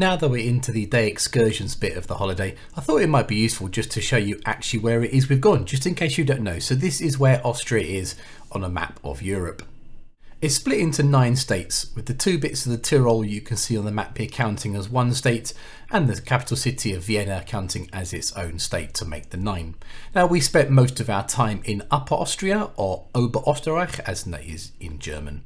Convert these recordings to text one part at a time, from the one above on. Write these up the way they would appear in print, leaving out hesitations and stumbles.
Now that we're into the day excursions bit of the holiday, I thought it might be useful just to show you actually where it is we've gone, just in case you don't know. So this is where Austria is on a map of Europe. It's split into 9 states, with the 2 bits of the Tyrol you can see on the map here counting as one state, and the capital city of Vienna counting as its own state to make the 9. Now we spent most of our time in Upper Austria, or Oberösterreich as it is in German.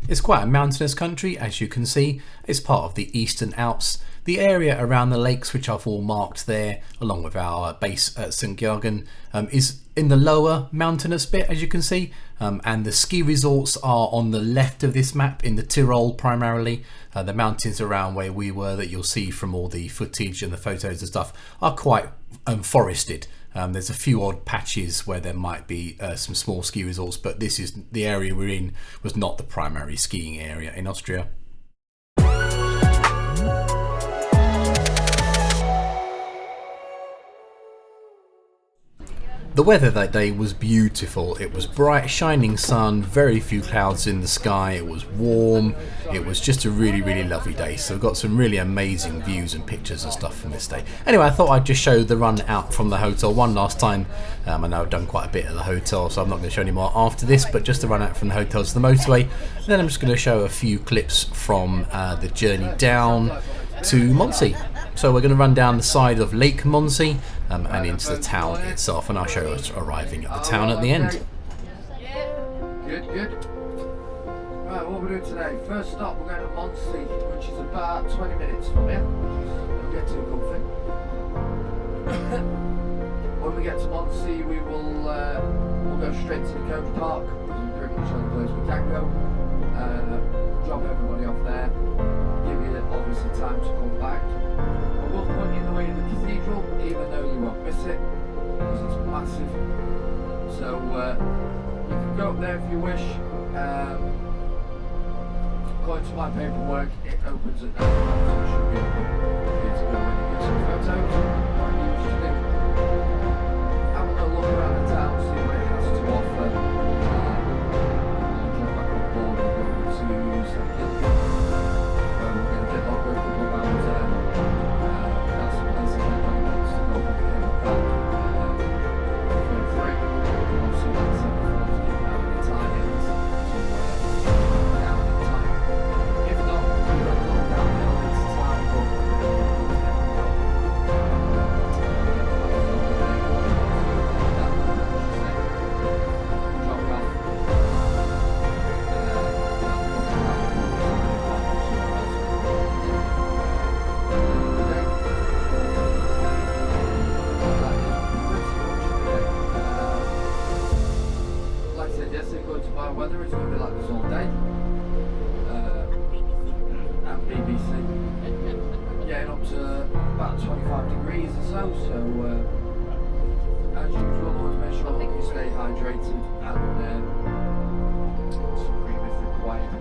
It's quite a mountainous country, as you can see. It's part of the Eastern Alps. The area around the lakes, which I've all marked there, along with our base at St. Gilgen, is in the lower mountainous bit, as you can see. And the ski resorts are on the left of this map, in the Tyrol primarily. The mountains around where we were, that you'll see from all the footage and the photos and stuff, are quite forested. There's a few odd patches where there might be some small ski resorts, but this is the area we're in, was not the primary skiing area in Austria. The weather that day was beautiful. It was bright, shining sun, very few clouds in the sky. It was warm. It was just a really, really lovely day. So we've got some really amazing views and pictures and stuff from this day. Anyway, I thought I'd just show the run out from the hotel one last time. I know I've done quite a bit at the hotel, so I'm not going to show any more after this, but just the run out from the hotel to the motorway. And then I'm just going to show a few clips from the journey down to Mondsee. So we're going to run down the side of Lake Mondsee and into the town itself, and I'll show us arriving at the town at the end. Good. Right, what we're doing today, first stop we're going to Mondsee, which is about 20 minutes from here. We'll get too comfy. When we get to Mondsee, we'll go straight to the Cove Park, which is pretty much the only place we can go. Drop everybody off there, give you obviously time to come back. We'll point you the way to the cathedral, even though you won't miss it, because it's massive. So you can go up there if you wish. According to my paperwork, it opens at 9 o'clock, so it should be open for you to go in and get some photos, like you used to do. Have a little look around the town, see what it has to offer. Jump back on board and go to St. Gilgen. We're going to get longer, a couple of hours there. That's the place that everybody wants to go with the cable car. For free. Obviously, that's it. For those of you who have any tie-ins to down in time. If not, we're going to go downhill into town, but weather is going to be like this all day. And BBC. Getting up to about 25 degrees or so, as usual, always make sure that you stay hydrated and some cream if required.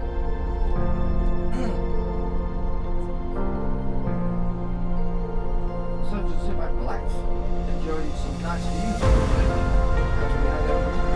So just sit back and relax, enjoy some nice views as we head over to the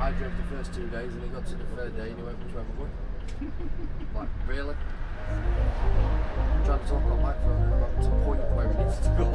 I drove the first 2 days and he got to the 3rd day and he went, which way am I going? Like, really? I'm trying to talk on my phone and I'm up to the point where he needs to go.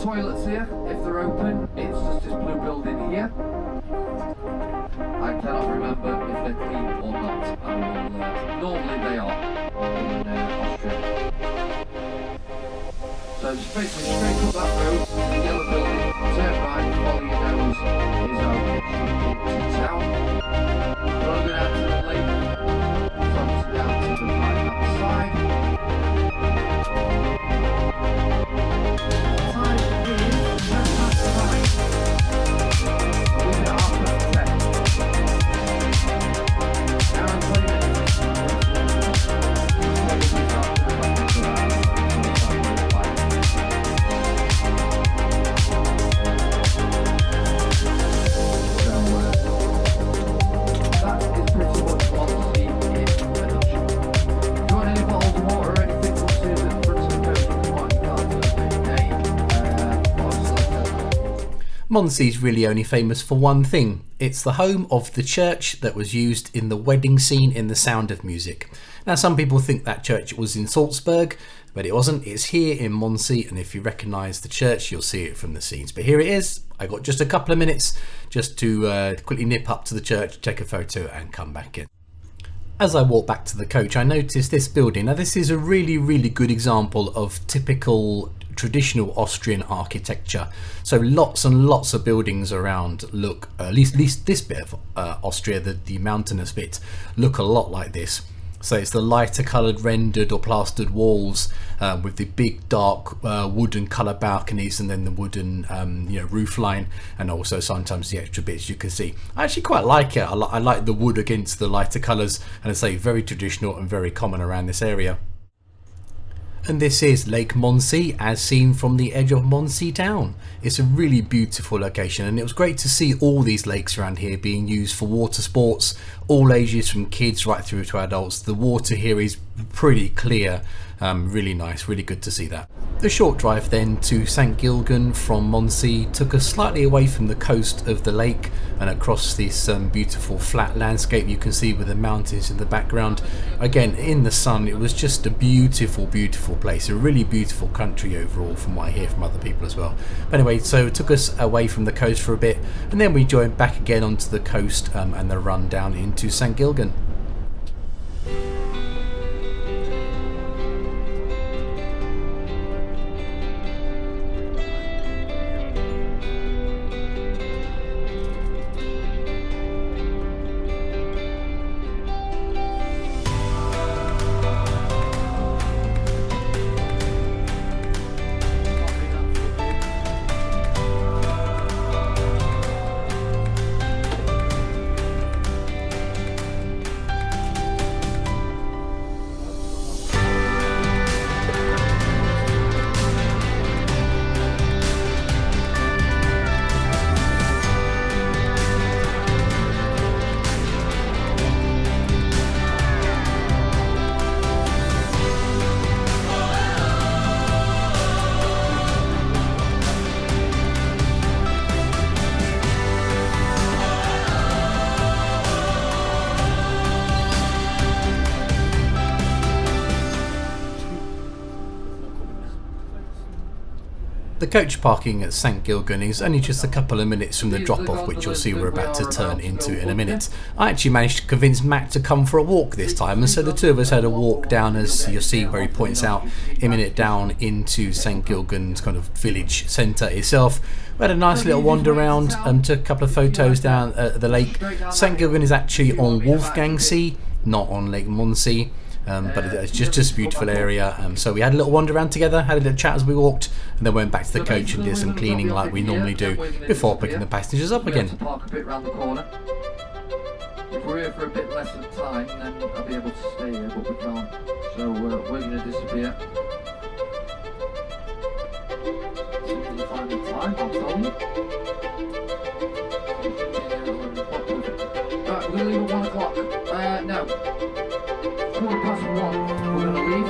toilets here, if they're open. It's just this blue building here. I cannot remember if they're clean or not. Normally they are in Austria. So just basically straight up that road to the yellow building, turn right, follow your nose, is our into town. We're going out to the lake, so obviously down to the right hand side. Time is 10:09. We've got 10:30. Hour and 20 minutes. Mondsee's really only famous for one thing. It's the home of the church that was used in the wedding scene in The Sound of Music. Now some people think that church was in Salzburg, but it wasn't. It's here in Mondsee, and if you recognise the church you'll see it from the scenes. But here it is. I got just a couple of minutes just to quickly nip up to the church, take a photo and come back in. As I walk back to the coach, I noticed this building. Now this is a really good example of typical traditional Austrian architecture. So lots and lots of buildings around look, at least this bit of Austria, the mountainous bit, look a lot like this. So it's the lighter coloured rendered or plastered walls with the big dark wooden colour balconies, and then the wooden roof line, and also sometimes the extra bits you can see. I actually quite like it. I like the wood against the lighter colours, and I say very traditional and very common around this area. And this is Lake Mondsee as seen from the edge of Mondsee town. It's a really beautiful location, and it was great to see all these lakes around here being used for water sports, all ages from kids right through to adults. The water here is pretty clear, really nice, really good to see that. The short drive then to St Gilgen from Mondsee took us slightly away from the coast of the lake and across this beautiful flat landscape you can see with the mountains in the background. Again, in the sun, it was just a beautiful place, a really beautiful country overall from what I hear from other people as well. But anyway, so it took us away from the coast for a bit, and then we joined back again onto the coast and the run down into St Gilgen. The coach parking at St Gilgen is only just a couple of minutes from the drop-off, which you'll see we're about to turn into in a minute. I actually managed to convince Matt to come for a walk this time, and so the two of us had a walk down, as you'll see where he points out, a minute down into St Gilgen's kind of village centre itself. We had a nice little wander around, took a couple of photos down at the lake. St Gilgen is actually on Wolfgangsee, not on Lake Mondsee. But it's just a beautiful area. So we had a little wander around together, had a little chat as we walked, and then went back to the coach and did some cleaning like we normally do before picking the passengers up again. If we're here for a bit less of time, then I'll be able to stay here, but we can't. So we're going to disappear. See if we can find the time, I'll tell you. Right, we're going to leave at 1 o'clock. No. 1:15, we're going to leave.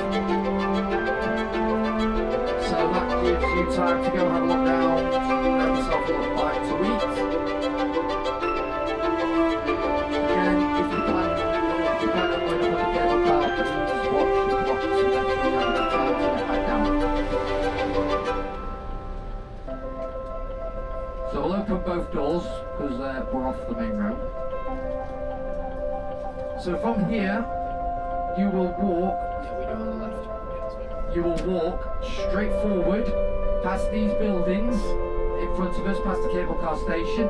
So that gives you time to go have a look round, have yourself a little bite to eat. Again, if you plan on loading up a cable car, just watch the clock so that you have enough time to get back down. we're off the main road. So from here, you will walk. Yeah, we go on the left. Yeah, that's right. You will walk straight forward past these buildings in front of us, past the cable car station,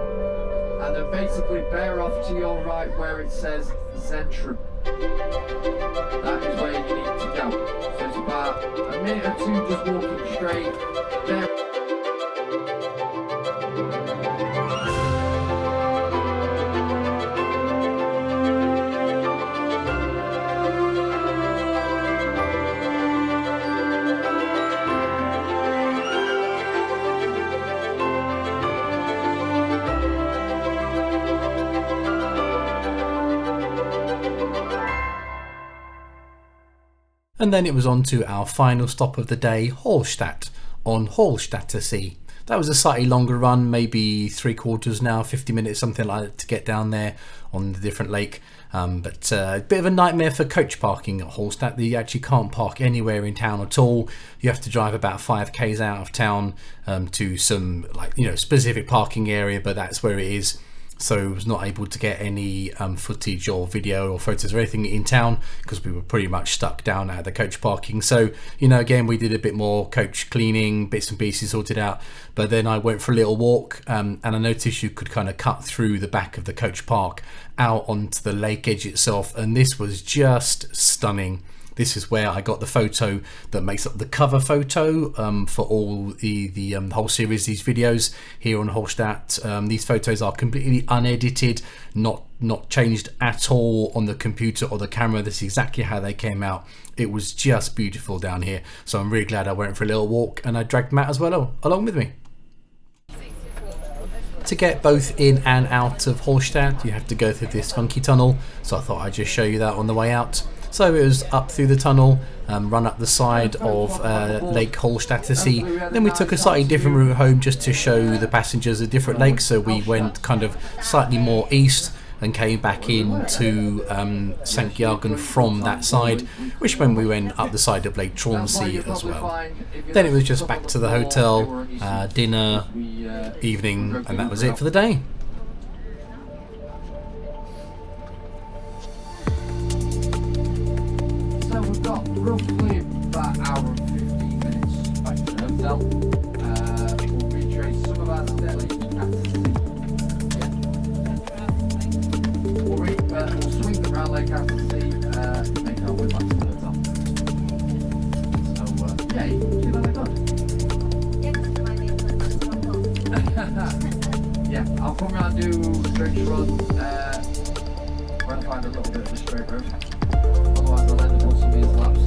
and then basically bear off to your right where it says Zentrum. That is where you need to go. So it's about a minute or two just walking straight there. And then it was on to our final stop of the day, Hallstat, on Hallstatter See. That was a slightly longer run, maybe 3/4 now, 50 minutes, something like that, to get down there on the different lake. But a bit of a nightmare for coach parking at Hallstat. You actually can't park anywhere in town at all. You have to drive about 5k's out of town to some specific parking area, but that's where it is. So I was not able to get any footage or video or photos or anything in town because we were pretty much stuck down at the coach parking. So, again, we did a bit more coach cleaning, bits and pieces sorted out. But then I went for a little walk and I noticed you could kind of cut through the back of the coach park out onto the lake edge itself. And this was just stunning. This is where I got the photo that makes up the cover photo for all the whole series, these videos here on Hallstat. These photos are completely unedited, not changed at all on the computer or the camera. This is exactly how they came out. It was just beautiful down here. So I'm really glad I went for a little walk and I dragged Matt as well along with me. To get both in and out of Hallstatt, you have to go through this funky tunnel. So I thought I'd just show you that on the way out. So it was up through the tunnel, run up the side of Lake Hallstatter See. Then we took a slightly different route home just to show the passengers a different lake. So we went kind of slightly more east and came back into St. Gilgen from that side, which meant we went up the side of Lake Mondsee as well. Then it was just back to the hotel, dinner, evening, and that was it for the day. So we've got roughly about an hour and 15 minutes back to the hotel. We'll retrace some of our steps at we'll swing around Lake Sea, make our way back to the hotel. So, yeah, you do that good. Yeah, I'll come around and do a straight run, try to find a little bit of a straight road. Otherwise I'll end up on some of these laps.